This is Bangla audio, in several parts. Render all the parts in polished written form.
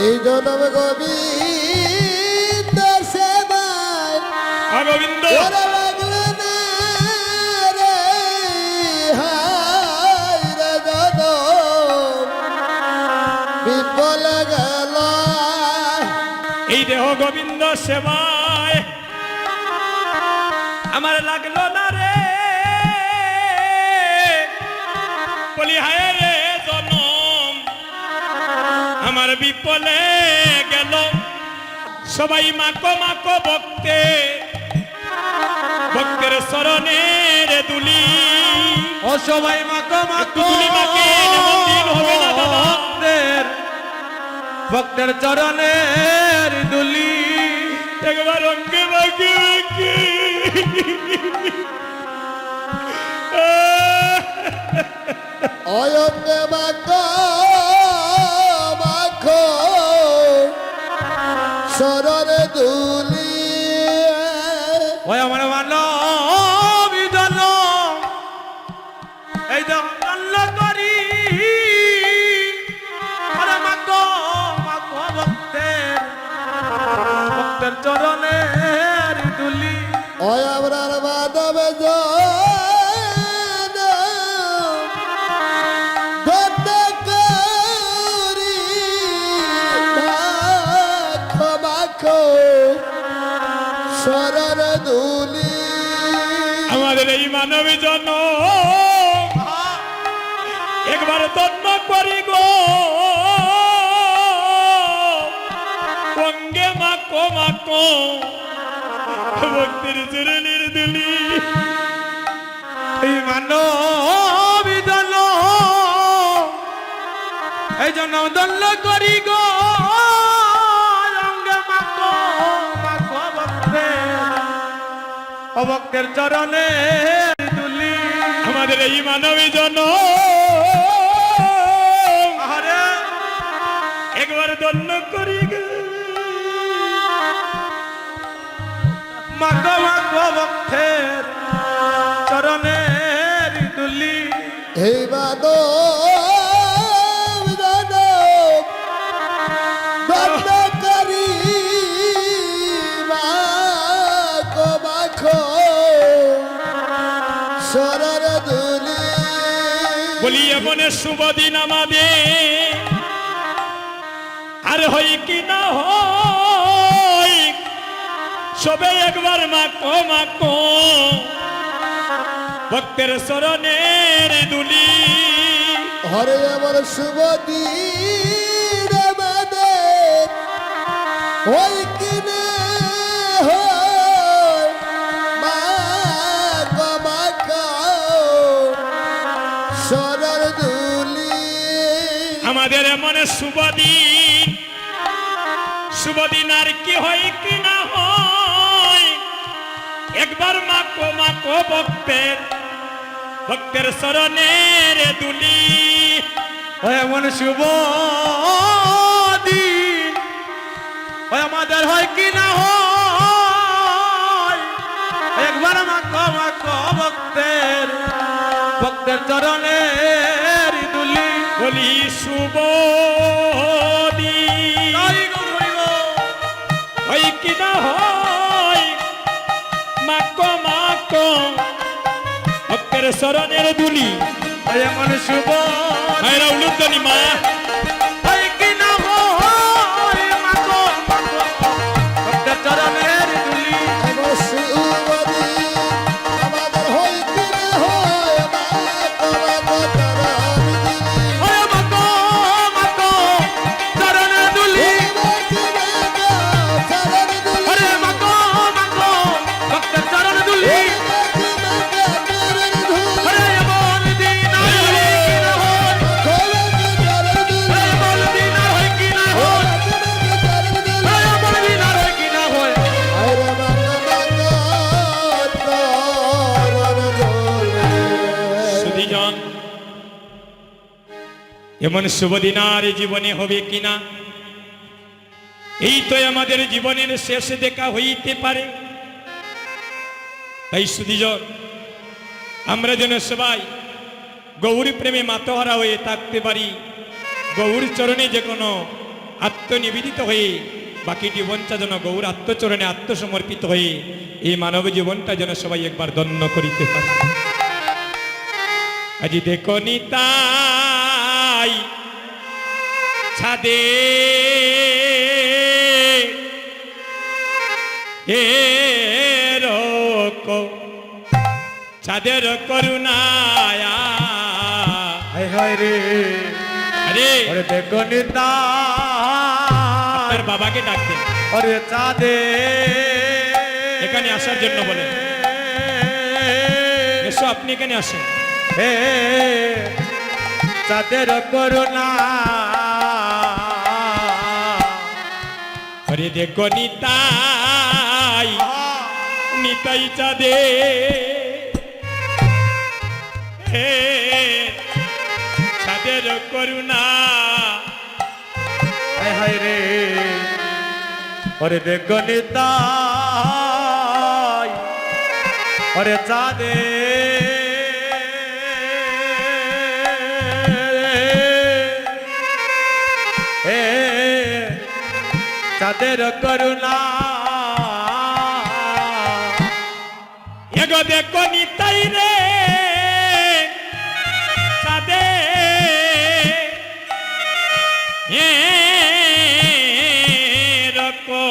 এই জনম গোবিন্দ সেবায় গোবিন্দ ওরে লাগলো না রে হায় রে জনম বিফল গেল এই দেহ গোবিন্দ সেবায় আমার লাগলো না রে বলি হায় রে জনম আমার বিপলে গেল সবাই মাকো মাকো ভক্তে ভক্তের চরণের দুলি ও সবাই মাকো মাকো দুলি মাকে এমন দিন হবে না দাদা ভক্তের চরণের দুলি একবার অঙ্গে মাকে মাকে অয়ঙ্গে মাখো মাখো শরণে দুলি ওই আমার মানব জন এই জন্য করি আরে মাকো মাকো ভক্তের ভক্তের চরণের দুলি ওই আমরার মাধবে শরণ দুলি আমাদের এই মানবী জন একবার তন্ন করি গো অঙ্গে মাকো মাকো ভক্তির চরণের দুলি এই মানব জন এই জন্য দণ্ড করি গো অঙ্গে মাকো মাকো ভক্তের চরণে দুলি আমাদের এই মানবী জন আরে একবার দন্ন করি গো মাকো মাকো ভক্তের চরণের দুলি এই বাদ করি মাখো মাখো শরণ দুলি বলি এমন শুভ দিন আমাদের আর হই কি না হই সবে একবার মাকো মাকো ভক্তের চরণের দুলি হরে আমার শুভ দিন আমাদের ওই কিনে হয় মাখো মাখো শরণ দুলি আমাদের এমন শুভ দিন আর কি হয় কি না হয় একবার মাকো মাকো ভক্তের চরণের দুলি ওই এমন শুভ দিন ওই আমাদের হয় কি না হয় একবার মাকো মাকো ভক্তের চরণের দুলি বলি শুভ দিন হয় কি না হয় মাকো মাকো ভক্তের চরণের দুলি ওই এমন শুভ মায়েরা উলুদ্দানি মা হয় কি না হয় মাকো মাকো ভক্তের চরণের দুলি আমার শুভ দিন আমাদের হয় কিনে হয় মাখো মাখো শরণ দুলি ওই মাকো মাকো চরণের দুলি আরে মাকো মাকো ভক্তের চরণ দুলি আরে এমন দিন আর হয় কি না হয় আরে এমন দিন আর হয় কি না হয় আরে এমন দিন আর হয় কি না হয় সুধীজন এমন শুভ দিন আর জীবনে হবে কিনা এই তো আমাদের জীবনের শেষ দেখা হইতে পারে তাই সুধীজন আমরা যেন সবাই গৌরী প্রেমে মাতোহারা হয়ে থাকতে পারি গৌর চরণে যে কোনো আত্মনিবেদিত হয়ে বাকি জীবনটা যেন গৌর আত্মচরণে আত্মসমর্পিত হয়ে এই মানব জীবনটা যেন সবাই একবার ধন্য করিতে পারে। আজি দেখো নিতাই ছাদে ছাদের করুণায়া হায় হায় রে আরে ওরে দেখো নিতা তার বাবাকে ডাকতে ওরে চাঁদে এখানে আসার জন্য বলে এসো আপনি এখানে আসেন। হে চাঁদের করুণা আরে দেখো নিতাই নিতাই চাঁদে হে চাঁদের করুণা হায় হায় রে ওরে দেখো নিতা ওরে চাঁদে হে চাঁদের করুণা এগো দেখো নিতাই রে চাঁদে রকো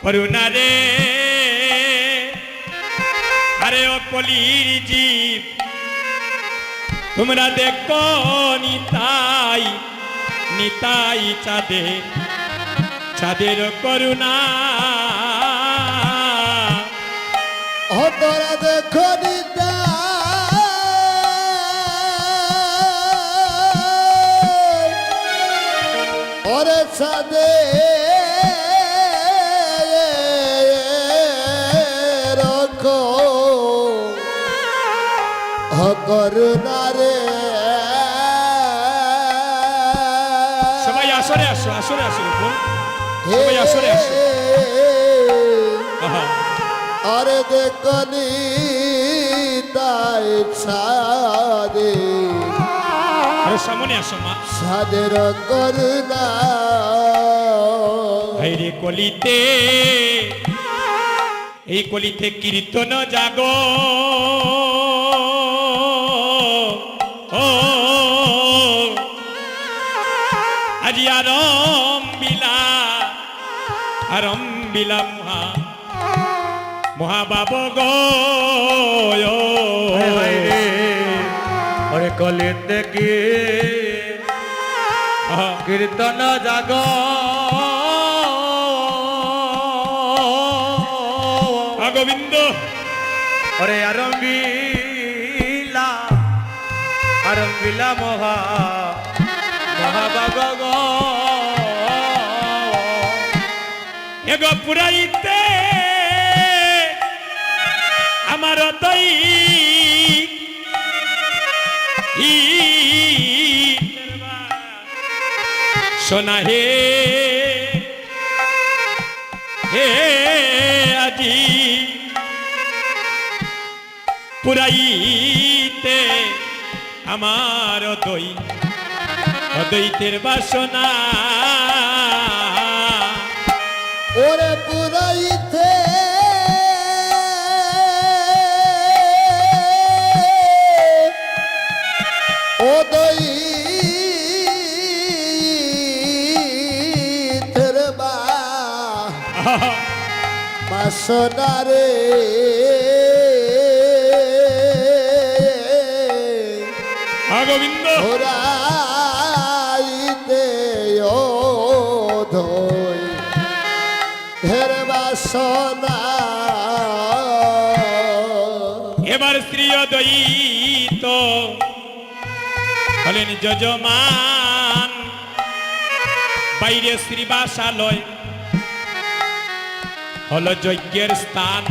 করুণা রে আরে ও কলির জীব তোমরা দেখো নিতাই নিতাই চাঁদে চাঁদের করুণা ও তোরা দেখো নিতা ওরে সাদে রকো করুণা রে সবাই আসরে আসো আসরে আসো সবাই আসরে আসো আহা আরে দেখনি তাই ছাদে আরে সামনে আসো মা সাদের করুণা ভাইরে কলিতে এই কলিতে কীর্তন জাগো ও আজি আরম্বিলা মহাবাব গো হায় হায় রে ওরে কলিতে কি কীর্তন জাগ গোবিন্দ ওরে আরম্বিলা মহাবাগ গো এগো পুরাইতে আমার তৈ সোনা হে হে আজি পুরাইতে আমার দৈতের বাসনা ওরে পুরাইতে ও দই তের বাসনা রে গোবিন্দ ওরাইতে ও ধই ধের বাসনা এবার স্ত্রী দ্বৈত হলেন যজমান বাইরে শ্রীবাসালয় হল যজ্ঞের স্থান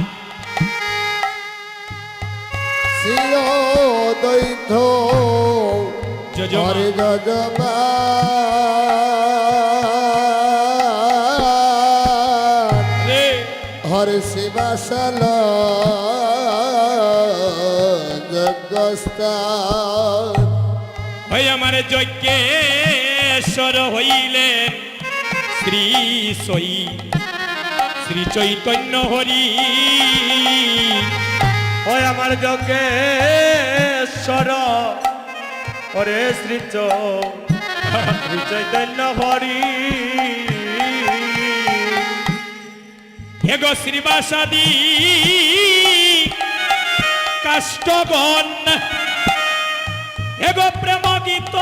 শ্রীয় দৈত যজমান। হরে যজমান রে হরে শিবাসাল যজ্ঞস্থান ওই আমার যজ্ঞের যজ্ঞেশ্বর হইলেন শ্রী সই শ্রী চৈতন্য হরি। ওই আমার যজ্ঞেশ্বর ওরে শ্রী চৈতন্য হরি। হেগো শ্রীবাসাদি কাষ্টগণ হেগো প্রেম গীত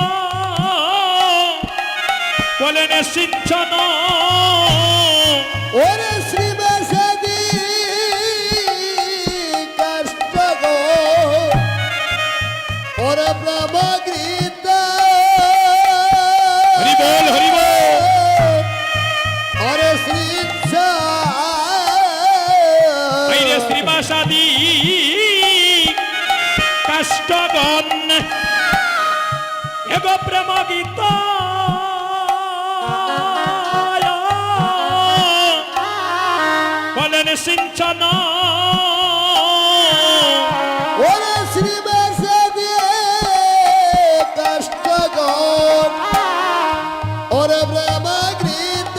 বলেন সিঞ্চন। ওরে শ্রীবাসাদি কাষ্ট গো ওরে ব্রহ্মগীত হরি বল হরি বল। ওরে শ্রী বাইরে শ্রীবাসাদি কাষ্টগণ হেগো প্রেম গীত বলেন সিঞ্চন। ওরে শ্রীবাসাদি কাষ্ট গো ওরে ব্রহ্মগীত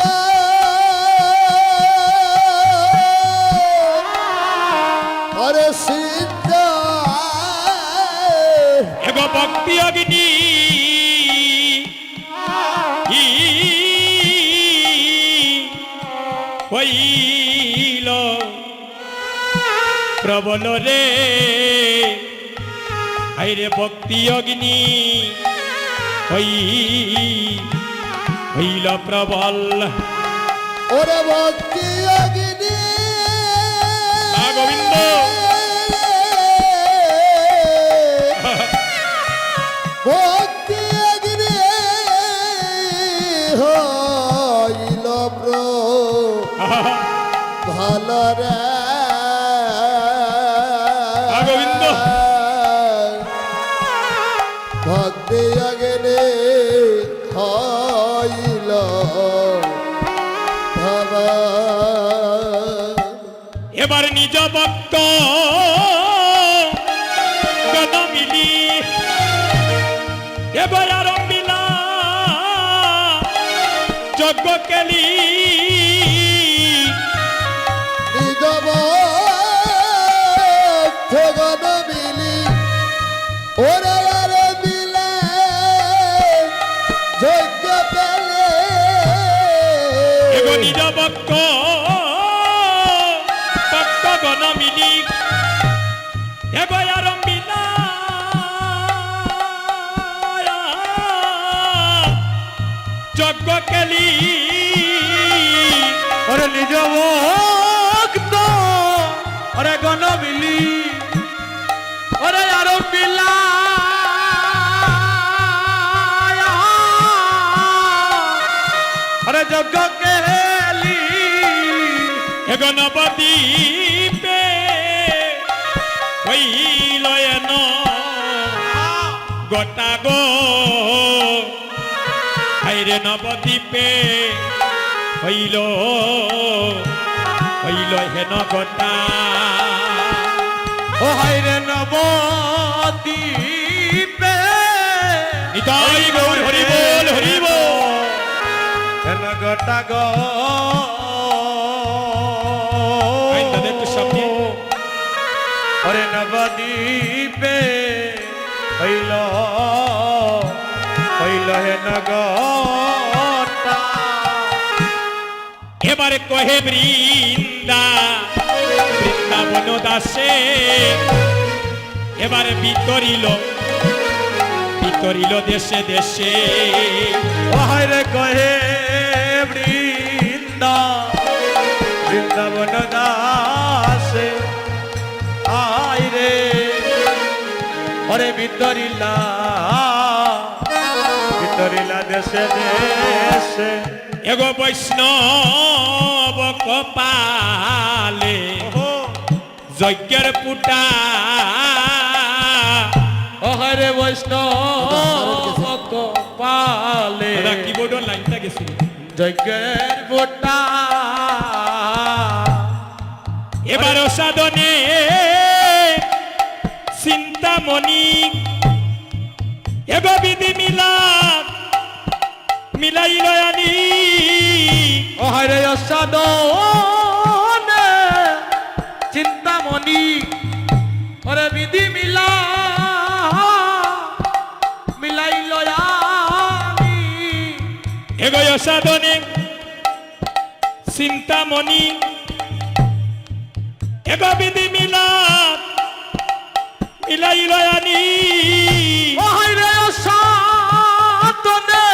ওরে সিদ্ধ হেগো ভক্তি অগ্নি হইল প্রবল রে। আইরে ভক্তি অগ্নি হইল প্রবল। ওরে ভক্তি অগ্নি গোবিন্দ ভক্তি অগ্নি হইল ভালো রে গোবিন্দ ভক্তি অগ্নি হইল ভাবা এবার নিজ ভক্ত গণ মিলি এবার আরম্ভিলা যজ্ঞ কেলি। নিদব গণ মিলি ওরে আরে মিলে যজ্ঞ পেলে এগো নিজ ভক্ত গণ মিলি এবার আরম্ভিলা যজ্ঞ কেলি। ওরে নিজ ভক্ত ওরে গণ মিলি ওরে আরো পিলা ওরে যজ্ঞ কেলি। এগো নবদ্বীপে হইল এন গোটা গো। হাইরে নবদ্বীপে হইল হেন গোটা। ও হাইরে নবদ্বীপে নিতাই গৌর হরি বল হরি বল। হেন গোটা গো। আইন দাদা একটু সামনে। ওরে নবদ্বীপে হইল হেন গোটা। এবারে কহে বৃন্দাবন দাসে এবারে বিতরিল দেশে দেশে। ও হায়রে কহে বৃন্দাবন দাসে আইরে ওরে বিতরিলা দেশে দেশে। এগো বৈষ্ণব কপালে যজ্ঞের পুটা। ও হরে বৈষ্ণব কপালে কিবোর্ডের লাইনটা গেছিল যজ্ঞের বোটা। এবার সাধনে চিন্তামণি এগো বিধি মিলাদ মিলাইল আনি অহারে অসাদনে চিন্তামণি ওরে বিধি মিলাইল আমি এগোয় সাধনে চিন্তামণি এগো বিধি মিলাইল আনি অহারে অসাদনে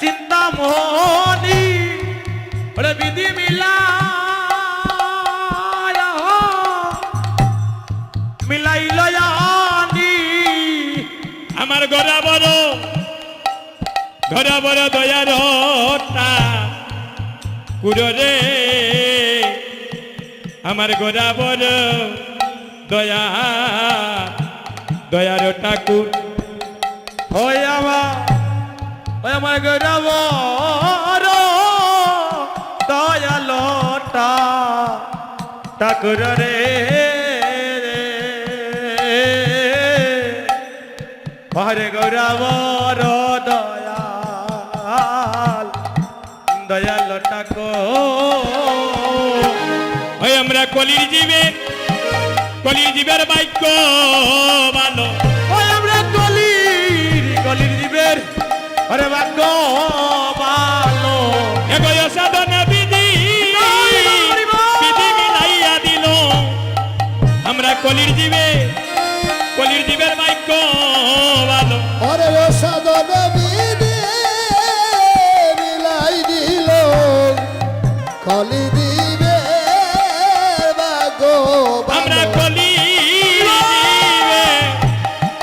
চিন্তামণি ওরে বিধি মিলাইল আমি আমার গড়া বড় দয়ার কুরে আমার গড়া বড় দয়ার ঠাকুর ওই আমার গৌরব দয়ালটা ঠাকুর রে হরে গৌরব দয়াল ঠাকুর ওই আমরা কলির জীবের বাক্য ভালো ওই আমরা কলির জীবের হরে ভাগ্য ভালো এগোয় সাধনে বিধি মিলাইয়া দিল আমরা কলির জীবের বাক্য ভালো ওরে ও সাধন বিধি মিলাই দিল কলি দিবে আমরা কলি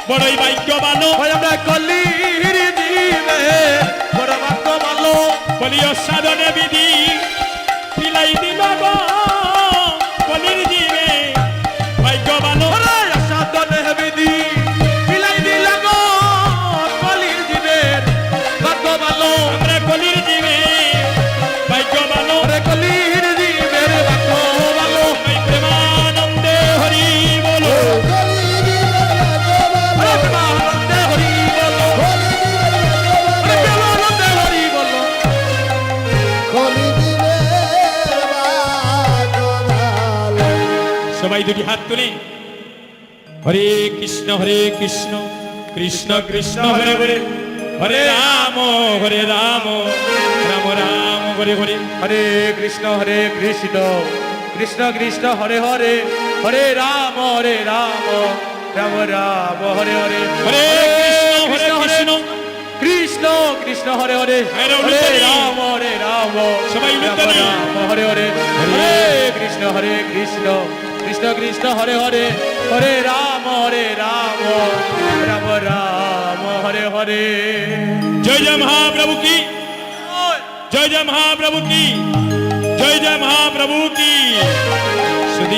বড়ই বাক্য ভালো ওই আমরা কলির জীবে বড় ভাগ্য ভালো বলিও সাধনে বিধি মিলাই দিল গো কলির জীবে ভাগ্য ভালো সাধনে বিধি মিলাই দিল গো কলির জীবের ভাগ্য ভালো আমরা কলির জীবে ভাগ্য ভালো ওরে কলির জীবের ভাগ্য ভালো ওই প্রেমানন্দে হরি বলো কলি দিবে ওরে প্রেমানন্দে হরি বলো ওরে প্রেমানন্দে হরি বলো কলি দিবে সবাই দুটি হাত তুলে হরে কৃষ্ণ কৃষ্ণ কৃষ্ণ হরে হরে হরে রাম রাম রাম হরে হরে হরে কৃষ্ণ কৃষ্ণ কৃষ্ণ হরে হরে হরে রাম রাম রাম হরে হরে হরে কৃষ্ণ কৃষ্ণ কৃষ্ণ হরে হরে হরে হরে উলুধ্বনি। রাম সবাই রাম উলুধ্বনি। রাম হরে হরে হরে কৃষ্ণ কৃষ্ণ কৃষ্ণ হরে হরে হরে রাম রাম রাম হরে হরে জয় জয় মহাপ্রভু কি জয় জয় মহাপ্রভু কি জয় জয় মহাপ্রভু কি শুধু